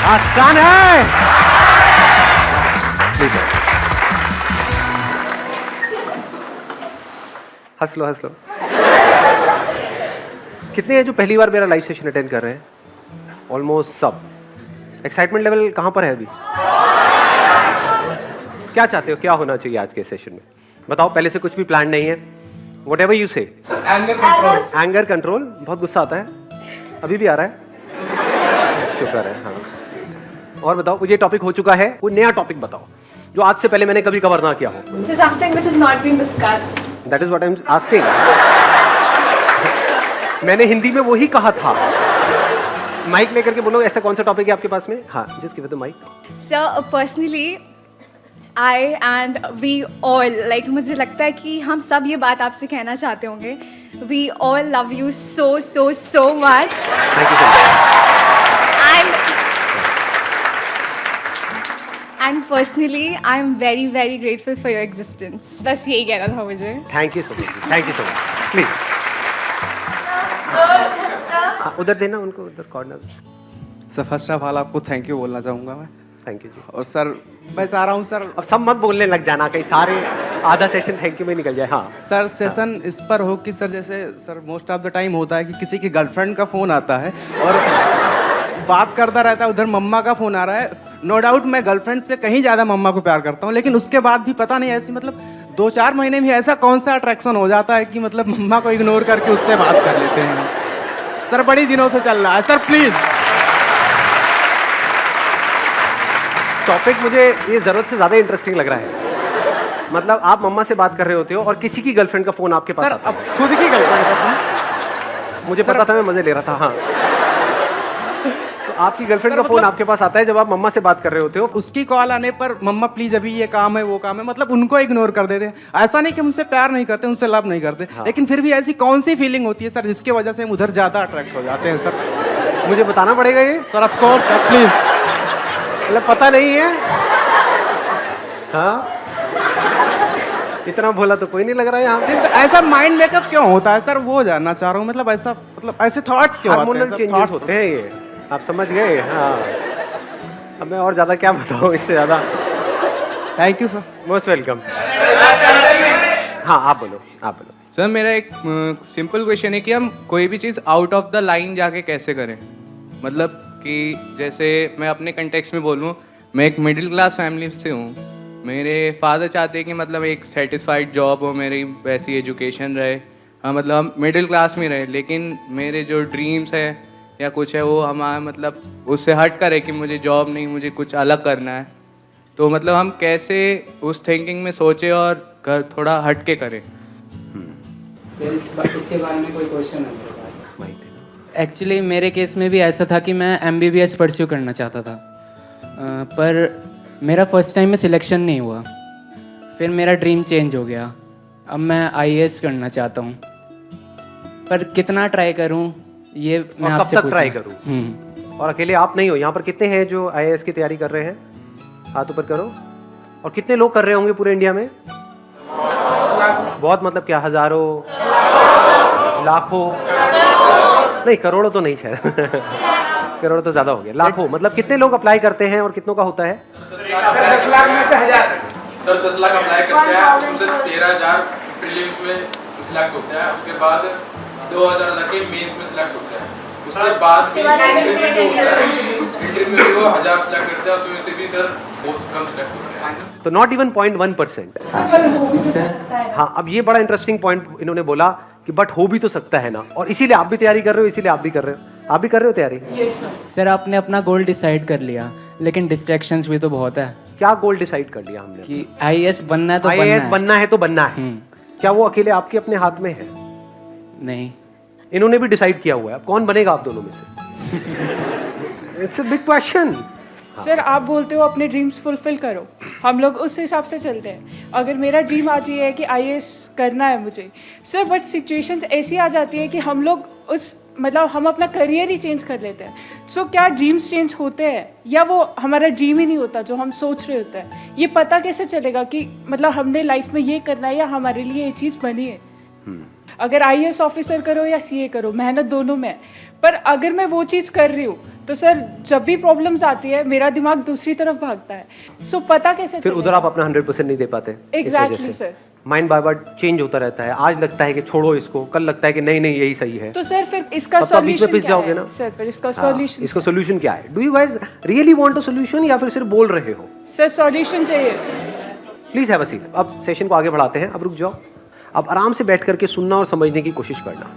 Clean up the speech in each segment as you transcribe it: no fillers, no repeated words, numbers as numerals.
आसान है। हंस लो हंस लो। कितने हैं जो पहली बार मेरा लाइव सेशन अटेंड कर रहे हैं? ऑलमोस्ट सब। एक्साइटमेंट लेवल कहां पर है अभी? क्या चाहते हो, क्या होना चाहिए आज के सेशन में? बताओ, पहले से कुछ भी प्लान नहीं है? वट एवर यू से। Anger control. बहुत गुस्सा आता है? अभी भी आ रहा है? शुक्र है। हाँ, और बताओ, ये टॉपिक हो चुका है, कोई नया टॉपिक बताओ जो आज से पहले मैंने कभी कवर ना किया हो। Something which is not being discussed. That is what I am asking. मैंने हिंदी में वही कहा था। माइक लेकर के बोलो, ऐसा कौन सा टॉपिक है आपके पास में? हाँ, just give the mic. So personally, I and we all like मुझे लगता है कि हम सब ये बात आपसे कहना चाहते होंगे. We all love you so much. Thank you so much. And personally, I am very grateful for your existence. बस यही कहना था मुझे. Thank you so much, thank you so much. Please उधर देना उनको, उधर corner. Sir first of all आपको थैंक यू बोलना चाहूँगा मैं। थैंक यू जी। और सर मैं चाह रहा हूँ सर, अब सब मत बोलने लग जाना, कहीं सारे आधा सेशन थैंक यू में निकल जाए। हाँ सर सेशन इस पर हो कि सर जैसे sir most of the time होता है कि किसी की गर्लफ्रेंड का फ़ोन आता है और बात करता रहता है, उधर मम्मा का फ़ोन आ रहा है। नो डाउट मैं गर्लफ्रेंड से कहीं ज़्यादा मम्मा को प्यार करता हूँ, लेकिन उसके बाद भी पता नहीं ऐसी मतलब 2-4 महीने में ऐसा कौन सा अट्रैक्शन हो जाता है कि मतलब मम्मा को इग्नोर करके उससे बात कर लेते हैं। सर बड़ी दिनों से चल रहा है सर, प्लीज़। टॉपिक मुझे ये जरूरत से ज्यादा इंटरेस्टिंग लग रहा है। मतलब आप मम्मा से बात कर रहे होते हो और किसी की गर्लफ्रेंड का फोन आपके पास सर आता है। अब खुद की गर्लफ्रेंड का फोन, मुझे पता था, मैं मजे ले रहा था। हाँ, तो आपकी गर्लफ्रेंड सर का फोन मतलब- आपके पास आता है जब आप मम्मा से बात कर रहे होते हो। उसकी कॉल आने पर मम्मा प्लीज अभी ये काम है वो काम है, मतलब उनको इग्नोर कर देते हैं। ऐसा नहीं कि उनसे प्यार नहीं करते, उनसे लव नहीं करते, लेकिन फिर भी ऐसी कौन सी फीलिंग होती है सर जिसकी वजह से हम उधर ज्यादा अट्रैक्ट हो जाते हैं सर? मुझे बताना पड़ेगा ये? Sir of course sir, please. मतलब पता नहीं है? हाँ, इतना भोला तो कोई नहीं लग रहा है यहाँ पे। ऐसा माइंड मेकअप क्यों होता है सर, वो जानना चाह रहा हूँ। मतलब ऐसा मतलब ऐसे थॉट्स क्यों आते हैं हार्मोनल सर? चेंजेस थॉट्स होते हैं ये, आप समझ गए? हाँ, अब मैं और ज्यादा क्या बताऊँ इससे ज्यादा। Thank you sir. Most welcome. हाँ, आप बोलो, आप बोलो। सर मेरा एक सिंपल क्वेश्चन है कि हम कोई भी चीज़ आउट ऑफ द लाइन जाके कैसे करें? मतलब कि जैसे मैं अपने कंटेक्स्ट में बोलूँ, मैं एक मिडिल क्लास फैमिली से हूँ। मेरे फादर चाहते हैं कि मतलब एक सेटिस्फाइड जॉब हो, मेरी वैसी एजुकेशन रहे, हाँ मतलब हम मिडिल क्लास में रहे, लेकिन मेरे जो ड्रीम्स है या कुछ है वो हमारा मतलब उससे हट कर है कि मुझे जॉब नहीं, मुझे कुछ अलग करना है। तो मतलब हम कैसे उस थिंकिंग में सोचें और थोड़ा हट के करें? सर इसके बारे में कोई क्वेश्चन है मेरे पास? एक्चुअली मेरे केस में भी ऐसा था कि मैं MBBS परस्यू करना चाहता था, पर मेरा फर्स्ट टाइम में सिलेक्शन नहीं हुआ। फिर मेरा ड्रीम चेंज हो गया, अब मैं IAS करना चाहता हूँ, पर कितना ट्राई करूँ ये मैं और आपसे कब तक ट्राई करूँ? और अकेले आप नहीं हो, यहाँ पर कितने हैं जो IAS की तैयारी कर रहे हैं? हाथ ऊपर करो। और कितने लोग कर रहे होंगे पूरे इंडिया में? बहुत, मतलब क्या, हजारों, लाखों? नहीं, करोड़ों तो नहीं शायद। करोड़ तो ज्यादा हो गया, लाखों। मतलब कितने लोग अप्लाई करते हैं और कितनों का होता है? 10 लाख में से 1000। सर 10 लाख अप्लाई करते हैं, उसमें से 13,000 प्रीलिम्स में सिलेक्ट होते हैं, उसके बाद 2,000 लगे मेंस में सिलेक्ट होते हैं, उसके बाद भी इंटरव्यू में वो 1000 सिलेक्ट करते हैं, उसमें से भी सर बहुत कम सिलेक्ट होते हैं। तो नॉट इवन 0.1%। हाँ, अब ये बड़ा इंटरेस्टिंग पॉइंट इन्होंने बोला कि बट हो भी तो सकता है ना, और इसीलिए आप भी तैयारी कर रहे हो, इसीलिए आप भी कर रहे हो। आप भी कर रहे हो तैयारी? सर आपने अपना गोल डिसाइड कर लिया, लेकिन डिस्ट्रैक्शंस भी तो बहुत है क्या गोल डिसाइड कर लिया हमने? कि IAS बनना है तो IAS बनना है तो बनना है। हम्म। क्या वो अकेले आपके अपने हाथ में है? नहीं, इन्होंने भी डिसाइड किया हुआ है। अब कौन बनेगा आप दोनों में से? It's a big question. Sir आप बोलते हो अपने ड्रीम्स फुलफिल करो, हम लोग उस हिसाब से चलते हैं। अगर मेरा ड्रीम आज ये है कि IAS करना है मुझे सर, बट सिचुएशंस ऐसी आ जाती है कि हम लोग उस मतलब हम अपना करियर ही चेंज कर लेते हैं। सो क्या ड्रीम्स चेंज होते हैं या वो हमारा ड्रीम ही नहीं होता जो हम सोच रहे होते हैं? ये पता कैसे चलेगा कि मतलब हमने लाइफ में ये करना है या हमारे लिए ये चीज़ बनी है? अगर IAS ऑफिसर करो या CA करो, मेहनत दोनों में है, पर अगर मैं वो चीज़ कर रही हूँ तो सर जब भी प्रॉब्लम्स आती है मेरा दिमाग दूसरी तरफ भागता है, सो पता कैसे फिर उधर आप अपना 100% नहीं दे पाते। Exactly sir. माइंड बाय बार चेंज होता रहता है, आज लगता है कि छोड़ो इसको, कल लगता है कि नहीं नहीं यही सही है। तो सर फिर इसका तब तो आप बीच में सॉल्यूशन पिस क्या जाओगे है ना। सर? फिर इसका हाँ, सॉल्यूशन इसका सोल्यूशन क्या है? Do you guys really want a solution या फिर सिर्फ बोल रहे हो? सर सॉल्यूशन चाहिए। Please have a seat. अब सेशन को आगे बढ़ाते हैं। अब रुक जाओ, अब आराम से बैठ करके सुनना और समझने की कोशिश करना।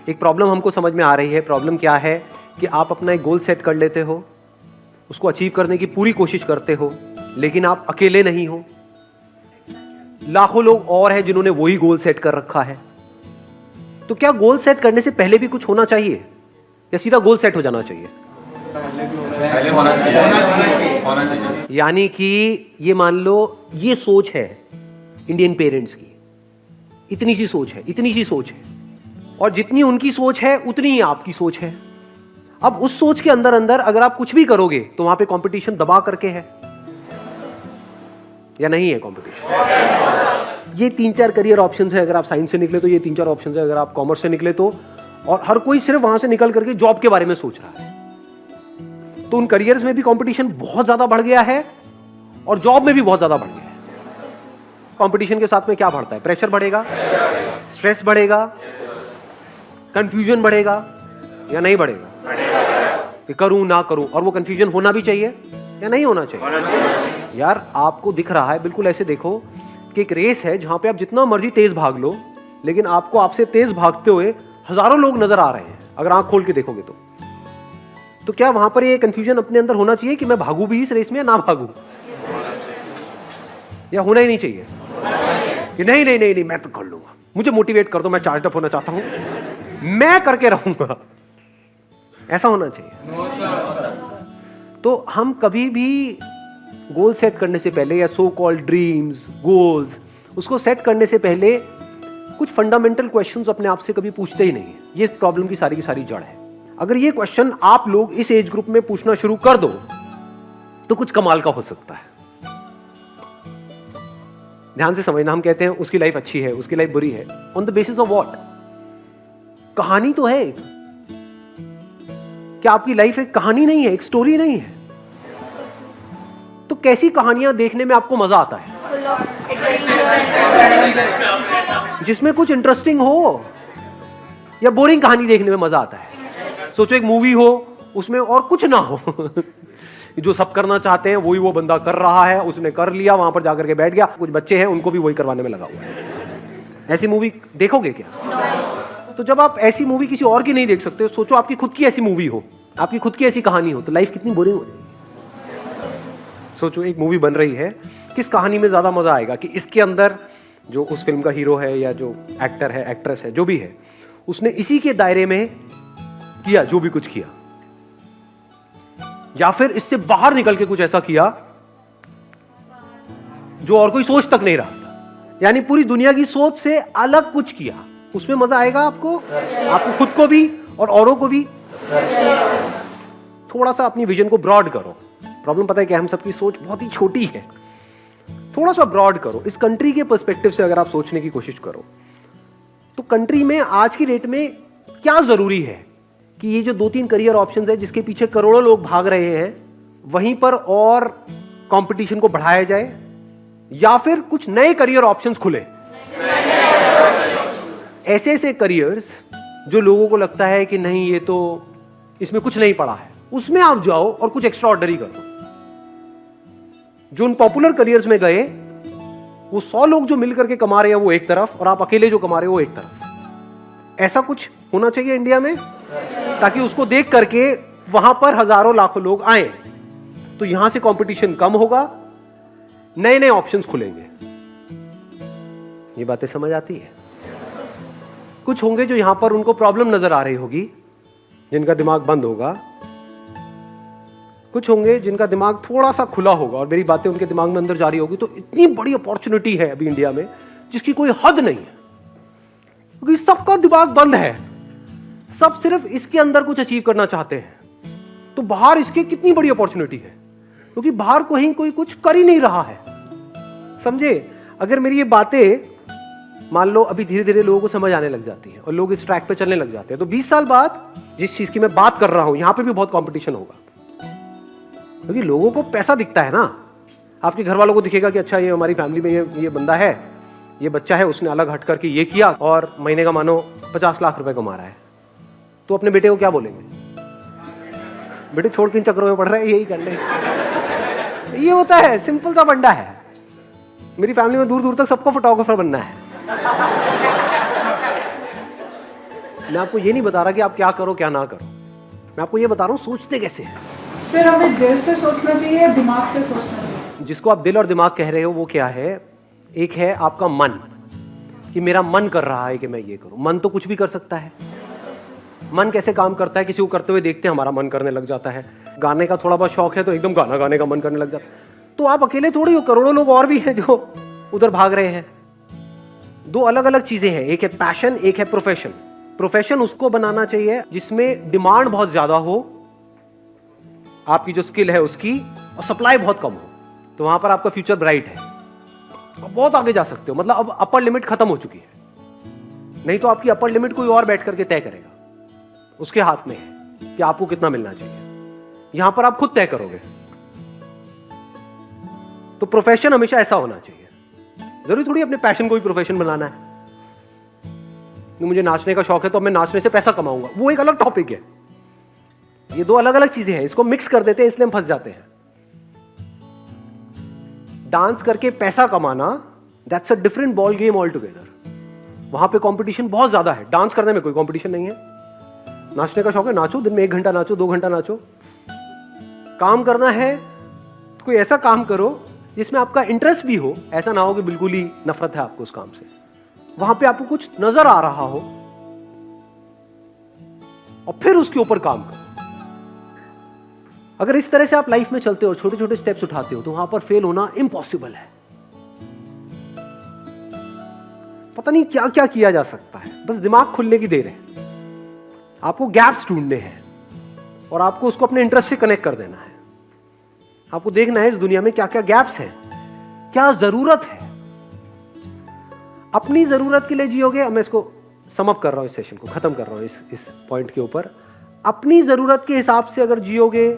एक प्रॉब्लम हमको समझ में आ रही है। प्रॉब्लम क्या है कि आप अपना एक गोल सेट कर लेते हो, उसको अचीव करने की पूरी कोशिश करते हो, लेकिन आप अकेले नहीं हो, लाखों लोग और हैं जिन्होंने वही गोल सेट कर रखा है। तो क्या गोल सेट करने से पहले भी कुछ होना चाहिए या सीधा गोल सेट हो जाना चाहिए? पहले होना चाहिए। यानी कि ये मान लो ये सोच है इंडियन पेरेंट्स की, इतनी सी सोच है, इतनी सी सोच है, और जितनी उनकी सोच है उतनी ही आपकी सोच है। अब उस सोच के अंदर अंदर अगर आप कुछ भी करोगे तो वहां पे कंपटीशन दबा करके है या नहीं है कंपटीशन? ये 3-4 करियर ऑप्शंस है। अगर आप साइंस से निकले तो ये 3-4 ऑप्शंस है, अगर आप कॉमर्स से निकले तो, और हर कोई सिर्फ वहां से निकल करके जॉब के बारे में सोच रहा है। तो उन करियर्स में भी कंपटीशन बहुत ज्यादा बढ़ गया है और जॉब में भी बहुत ज्यादा बढ़ गया है। कंपटीशन के साथ में क्या बढ़ता है? प्रेशर बढ़ेगा, स्ट्रेस बढ़ेगा, कंफ्यूजन बढ़ेगा या नहीं बढ़ेगा? कि करूं ना करूं, और वो कंफ्यूजन होना भी चाहिए या नहीं होना चाहिए? यार आपको दिख रहा है, बिल्कुल ऐसे देखो कि एक रेस है जहां पे आप जितना मर्जी तेज भाग लो, लेकिन आपको आपसे तेज भागते हुए हजारों लोग नजर आ रहे हैं अगर आंख खोल के देखोगे तो क्या वहां पर ये कंफ्यूजन अपने अंदर होना चाहिए कि मैं भागू भी इस रेस में या ना भागू? या होना ही नहीं चाहिए कि नहीं नहीं नहीं नहीं मैं तो कर लूंगा, मुझे मोटिवेट कर दो, मैं चार्ज अप होना चाहता हूं, मैं करके रहूंगा, ऐसा होना चाहिए? तो हम कभी भी गोल सेट करने से पहले या सो कॉल्ड ड्रीम्स, गोल्स, उसको सेट करने से पहले कुछ फंडामेंटल क्वेश्चंस अपने आप से कभी पूछते ही नहीं है। ये प्रॉब्लम की सारी जड़ है। अगर ये क्वेश्चन आप लोग इस एज ग्रुप में पूछना शुरू कर दो तो कुछ कमाल का हो सकता है। ध्यान से समझना, हम कहते हैं उसकी लाइफ अच्छी है, उसकी लाइफ बुरी है, on the basis of what? कहानी तो है एक। क्या आपकी लाइफ एक कहानी नहीं है, एक स्टोरी नहीं है? तो कैसी कहानियां देखने में आपको मजा आता है? जिसमें कुछ इंटरेस्टिंग हो, या बोरिंग कहानी देखने में मजा आता है? सोचो एक मूवी हो, उसमें और कुछ ना हो जो सब करना चाहते हैं वही वो बंदा कर रहा है, उसने कर लिया, वहां पर जाकर के बैठ गया, कुछ बच्चे हैं उनको भी वही करवाने में लगा हुआ है। ऐसी मूवी देखोगे क्या? तो जब आप ऐसी मूवी किसी और की नहीं देख सकते, सोचो आपकी खुद की ऐसी मूवी हो, आपकी खुद की ऐसी कहानी हो, तो लाइफ कितनी बोरिंग हो जाएगी। सोचो एक मूवी बन रही है, किस कहानी में ज्यादा मजा आएगा कि इसके अंदर जो उस फिल्म का हीरो है या जो एक्टर है, एक्ट्रेस है, जो भी है, उसने इसी के दायरे में किया जो भी कुछ किया, या फिर इससे बाहर निकल के कुछ ऐसा किया जो और कोई सोच तक नहीं रहा था, यानी पूरी दुनिया की सोच से अलग कुछ किया, उसमें मजा आएगा आपको, आपको खुद को भी और औरों को भी। थोड़ा सा अपनी विजन को ब्रॉड करो। प्रॉब्लम पता है कि हम सबकी सोच बहुत ही छोटी है, थोड़ा सा ब्रॉड करो। इस कंट्री के पर्सपेक्टिव से अगर आप सोचने की कोशिश करो तो कंट्री में आज की डेट में क्या जरूरी है कि ये जो 2-3 करियर ऑप्शंस है जिसके पीछे करोड़ों लोग भाग रहे हैं, वहीं पर और कंपटीशन को बढ़ाया जाए, या फिर कुछ नए करियर ऑप्शंस खुले, ऐसे ऐसे करियर्स जो लोगों को लगता है कि नहीं ये तो इसमें कुछ नहीं पड़ा है, उसमें आप जाओ और कुछ एक्स्ट्रा ऑर्डिनरी करो। जो उन पॉपुलर करियर्स में गए, वो 100 लोग जो मिलकर के कमा रहे हैं वो एक तरफ, और आप अकेले जो कमा रहे हो वो एक तरफ। ऐसा कुछ होना चाहिए इंडिया में, ताकि उसको देख करके वहां पर हजारों लाखों लोग आए, तो यहां से कंपटीशन कम होगा, नए नए ऑप्शंस खुलेंगे। ये बातें समझ आती है? कुछ होंगे जो यहां पर उनको प्रॉब्लम नजर आ रही होगी, जिनका दिमाग बंद होगा, कुछ होंगे जिनका दिमाग थोड़ा सा खुला होगा और मेरी बातें उनके दिमाग में अंदर जा रही होगी। तो इतनी बड़ी अपॉर्चुनिटी है अभी इंडिया में जिसकी कोई हद नहीं है, क्योंकि सबका दिमाग बंद है, सब सिर्फ इसके अंदर कुछ अचीव करना चाहते हैं। तो बाहर इसके कितनी बड़ी अपॉर्चुनिटी है, क्योंकि बाहर कहीं कोई कुछ कर ही नहीं रहा है। समझे? अगर मेरी ये बातें मान लो अभी धीरे धीरे लोगों को समझ आने लग जाती है और लोग इस ट्रैक पे चलने लग जाते हैं, तो 20 साल बाद जिस चीज की मैं बात कर रहा हूं यहां पे भी बहुत कंपटीशन होगा, क्योंकि लोगों को पैसा दिखता है ना। आपके घर वालों को दिखेगा कि अच्छा ये हमारी फैमिली में ये बंदा है, ये बच्चा है, उसने अलग हट करके ये किया और महीने का मानो 50 लाख रुपए कमा रहा है, तो अपने बेटे को क्या बोलेंगे? बेटे छोड़ किन चक्रों में पड़ रहा है, यही कर ले। ये होता है, सिंपल सा बंदा है। मेरी फैमिली में दूर दूर तक सबको फोटोग्राफर बनना है। मैं आपको ये नहीं बता रहा कि आप क्या करो क्या ना करो, मैं आपको ये बता रहा हूँ सोचते कैसे हैं। सर हमें दिल से सोचना चाहिए या दिमाग से सोचना चाहिए? जिसको आप दिल और दिमाग कह रहे हो वो क्या है? एक है आपका मन, कि मेरा मन कर रहा है कि मैं ये करूं। मन तो कुछ भी कर सकता है। मन कैसे काम करता है? किसी को करते हुए देखते हैं, हमारा मन करने लग जाता है। गाने का थोड़ा बहुत शौक है तो एकदम गाना गाने का मन करने लग जाता है। तो आप अकेले थोड़ी हो, करोड़ों लोग और भी हैं जो उधर भाग रहे हैं। दो अलग अलग चीजें हैं, एक है पैशन, एक है प्रोफेशन। प्रोफेशन उसको बनाना चाहिए जिसमें डिमांड बहुत ज्यादा हो, आपकी जो स्किल है उसकी, और सप्लाई बहुत कम हो, तो वहां पर आपका फ्यूचर ब्राइट है। आप बहुत आगे जा सकते हो, मतलब अब अपर लिमिट खत्म हो चुकी है। नहीं तो आपकी अपर लिमिट कोई और बैठ करके तय करेगा, उसके हाथ में है कि आपको कितना मिलना चाहिए। यहां पर आप खुद तय करोगे। तो प्रोफेशन हमेशा ऐसा होना चाहिए। जरूरी थोड़ी अपने पैशन को भी प्रोफेशन बनाना है। मुझे नाचने का शौक है तो मैं नाचने से पैसा कमाऊंगा, वो एक अलग टॉपिक है। ये दो अलग अलग चीजें हैं, इसको मिक्स कर देते हैं, इसलिए हम फंस जाते हैं। डांस करके पैसा कमाना, that's a different ball game all together. वहां पे कंपटीशन बहुत ज्यादा है, डांस करने में कोई कंपटीशन नहीं है। नाचने का शौक है, नाचो, दिन में 1 घंटा नाचो, 2 घंटा नाचो। काम करना है तो कोई ऐसा काम करो जिसमें आपका इंटरेस्ट भी हो, ऐसा ना हो कि बिल्कुल ही नफरत है आपको उस काम से। वहां पे आपको कुछ नजर आ रहा हो और फिर उसके ऊपर काम करो। अगर इस तरह से आप लाइफ में चलते हो, छोटे छोटे स्टेप्स उठाते हो, तो वहां पर फेल होना इम्पॉसिबल है। पता नहीं क्या क्या किया जा सकता है, बस दिमाग खुलने की देर है। आपको गैप्स ढूंढने हैं और आपको उसको अपने इंटरेस्ट से कनेक्ट कर देना है। आपको देखना है इस दुनिया में क्या क्या गैप्स हैं, क्या जरूरत है। अपनी जरूरत के लिए जियोगे। मैं इसको समअप कर रहा हूं, इस सेशन को खत्म कर रहा हूं इस पॉइंट के ऊपर। अपनी जरूरत के हिसाब से अगर जियोगे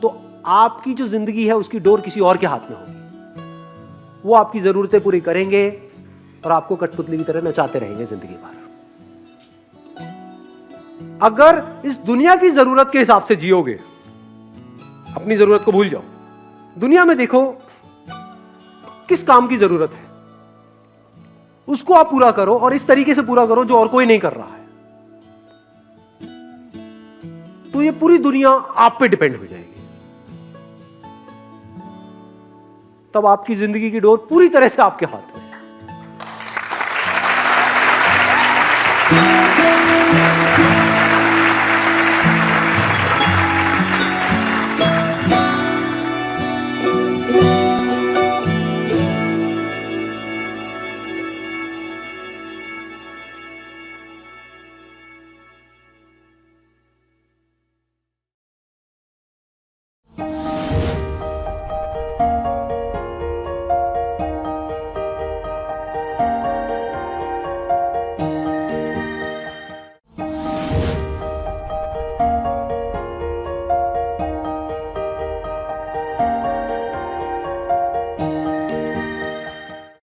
तो आपकी जो जिंदगी है उसकी डोर किसी और के हाथ में होगी। वो आपकी जरूरतें पूरी करेंगे और आपको कठपुतली की तरह नचाते रहेंगे जिंदगी भर। अगर इस दुनिया की जरूरत के हिसाब से जियोगे, अपनी जरूरत को भूल जाओ। दुनिया में देखो किस काम की जरूरत है, उसको आप पूरा करो और इस तरीके से पूरा करो जो और कोई नहीं कर रहा है। तो ये पूरी दुनिया आप पे डिपेंड हो जाएगी। तब आपकी जिंदगी की डोर पूरी तरह से आपके हाथ में।